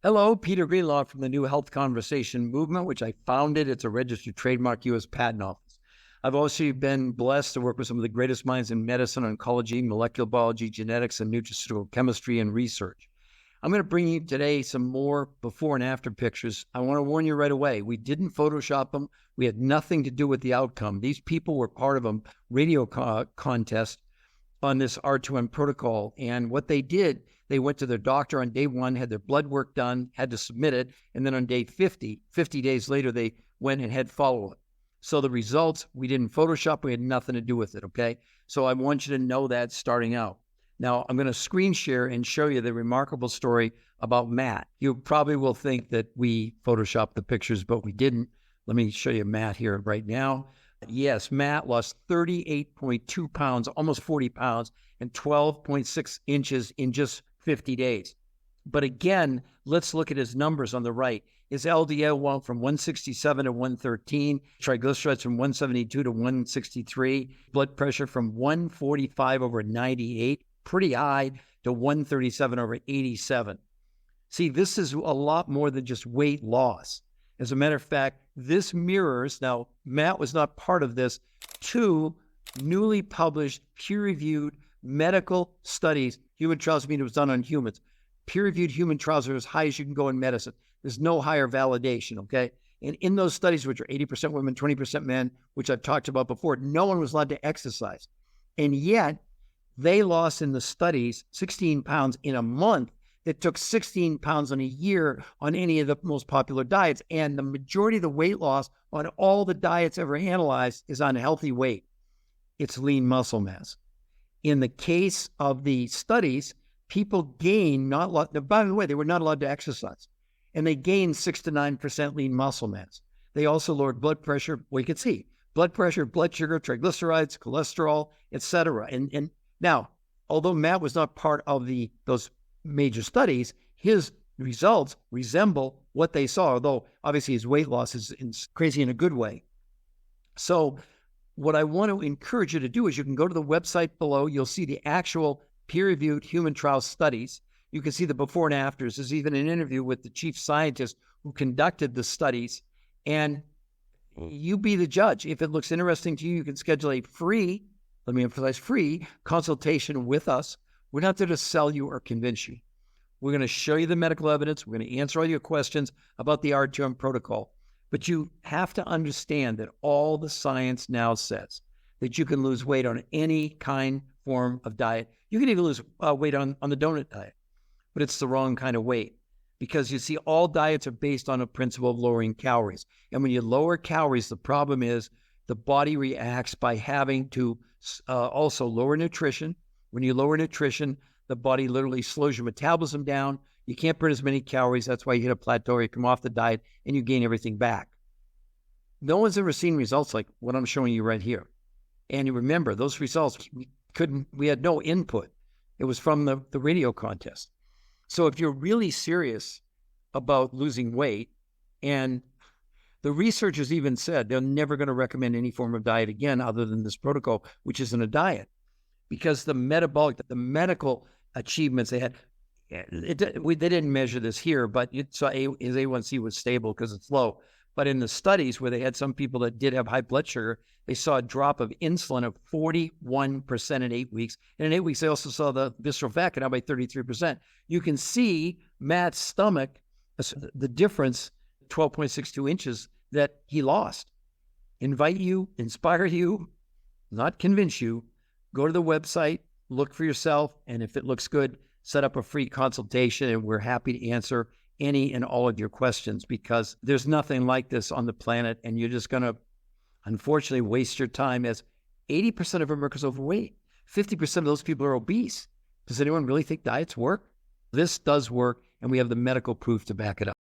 Hello, Peter Greenlaw from the New Health Conversation Movement, which I founded. It's a registered trademark U.S. Patent Office. I've also been blessed to work with some of the greatest minds in medicine, oncology, molecular biology, genetics, and nutraceutical chemistry and research. I'm going to bring you today some more before and after pictures. I want to warn you right away. We didn't Photoshop them. We had nothing to do with the outcome. These people were part of a radio contest on this R2M protocol. And what they did, they went to their doctor on day 1, had their blood work done, had to submit it. And then on day 50 days later, they went and had follow-up. So the results, we didn't Photoshop. We had nothing to do with it, okay? So I want you to know that starting out. Now, I'm going to screen share and show you the remarkable story about Matt. You probably will think that we Photoshopped the pictures, but we didn't. Let me show you Matt here right now. Yes, Matt lost 38.2 pounds, almost 40 pounds, and 12.6 inches in just 50 days. But again, let's look at his numbers on the right. His LDL went from 167 to 113, triglycerides from 172 to 163, blood pressure from 145 over 98, pretty high, to 137 over 87. See, this is a lot more than just weight loss. As a matter of fact, this mirrors, now Matt was not part of this, 2 newly published peer-reviewed medical studies. Human trials mean it was done on humans. Peer-reviewed human trials are as high as you can go in medicine. There's no higher validation, okay? And in those studies, which are 80% women, 20% men, which I've talked about before, no one was allowed to exercise. And yet, they lost in the studies 16 pounds in a month. That took 16 pounds in a year on any of the most popular diets. And the majority of the weight loss on all the diets ever analyzed is on healthy weight. It's lean muscle mass. In the case of the studies, people gain not a lot. By the way, they were not allowed to exercise. And they gained 6 to 9% lean muscle mass. They also lowered blood pressure. Well, you can see blood pressure, blood sugar, triglycerides, cholesterol, etc. And now, although Matt was not part of those major studies, his results resemble what they saw, although obviously his weight loss is crazy in a good way. So what I want to encourage you to do is you can go to the website below. You'll see the actual peer-reviewed human trial studies. You can see the before and afters. There's even an interview with the chief scientist who conducted the studies. And you be the judge. If it looks interesting to you, you can schedule a free, let me emphasize, free consultation with us. We're not there to sell you or convince you. We're going to show you the medical evidence. We're going to answer all your questions about the R2M protocol. But you have to understand that all the science now says that you can lose weight on any form of diet. You can even lose weight on the donut diet, but it's the wrong kind of weight. Because you see, all diets are based on a principle of lowering calories. And when you lower calories, the problem is the body reacts by having to also lower nutrition. When you lower nutrition, the body literally slows your metabolism down. You can't burn as many calories. That's why you hit a plateau. You come off the diet and you gain everything back. No one's ever seen results like what I'm showing you right here. And you remember, those results, we had no input. It was from the radio contest. So if you're really serious about losing weight, and the researchers even said they're never going to recommend any form of diet again other than this protocol, which isn't a diet. Because the medical achievements they had, they didn't measure this here, but his A1C was stable because it's low. But in the studies where they had some people that did have high blood sugar, they saw a drop of insulin of 41% in 8 weeks. And in 8 weeks, they also saw the visceral fat go down by 33%. You can see Matt's stomach, the difference, 12.62 inches that he lost. Invite you, inspire you, not convince you. Go to the website, look for yourself, and if it looks good, set up a free consultation, and we're happy to answer any and all of your questions because there's nothing like this on the planet, and you're just going to, unfortunately, waste your time as 80% of Americans are overweight. 50% of those people are obese. Does anyone really think diets work? This does work, and we have the medical proof to back it up.